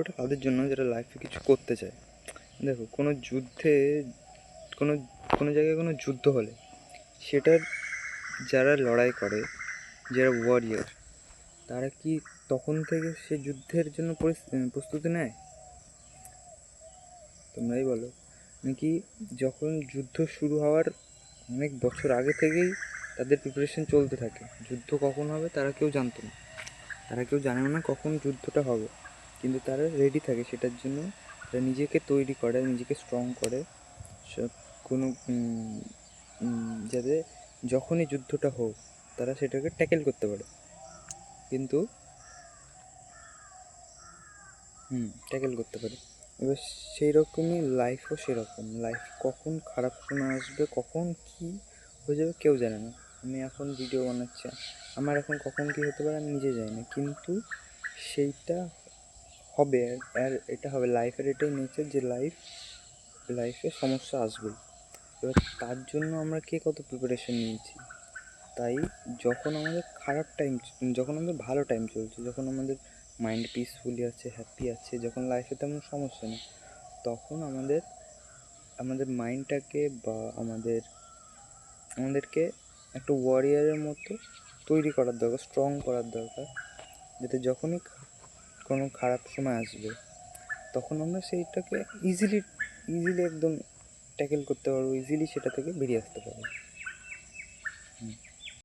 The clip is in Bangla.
গল্পটা তাদের জন্য যারা লাইফে কিছু করতে চায়। দেখো, কোনো যুদ্ধে কোনো কোনো জায়গায় কোনো যুদ্ধ হলে সেটার যারা লড়াই করে, যারা ওয়ারিয়ার, তারা কি তখন থেকে সে যুদ্ধের জন্য প্রস্তুতি নেয়? তোমরাই বলো। নাকি যখন যুদ্ধ শুরু হওয়ার অনেক বছর আগে থেকেই তাদের প্রিপারেশন চলতে থাকে? যুদ্ধ কখন হবে তারা কেউ জানতো না, তারা কেউ জানে না কখন যুদ্ধটা হবে, কিন্তু তারা রেডি থাকে সেটার জন্য। তারা নিজেকে তৈরি করে, নিজেকে স্ট্রং করে, কোনো যাতে যখনই যুদ্ধটা হোক তারা সেটাকে ট্যাকেল করতে পারে। কিন্তু ট্যাকেল করতে পারে। এবার সেই রকমই লাইফও সেরকম। লাইফ কখন খারাপ সময় আসবে, কখন কী হয়ে যাবে কেউ জানে না। আমি এখন ভিডিও বানাচ্ছি, আমার এখন কখন কী হতে পারে আমি নিজে জানি না, কিন্তু সেইটা হবে। আর এটা হবে, লাইফের এটাই নেচার যে লাইফে সমস্যা আসবেই। এবার তার জন্য আমরা কে কত প্রিপারেশন নিয়েছি। তাই যখন আমাদের খারাপ টাইম, যখন আমাদের ভালো টাইম চলছে, যখন আমাদের মাইন্ড পিসফুলি আছে, হ্যাপি আছে, যখন লাইফে তেমন সমস্যা নেই, তখন আমাদের মাইন্ডটাকে বা আমাদেরকে একটা ওয়ারিয়ারের মতো তৈরি করার দরকার, স্ট্রং করার দরকার, যাতে যখনই কোনো খারাপ সময় আসবে তখন আমরা সেইটাকে ইজিলি একদম ট্যাকেল করতে পারবো, ইজিলি সেটা থেকে বেরিয়ে আসতে পারবো।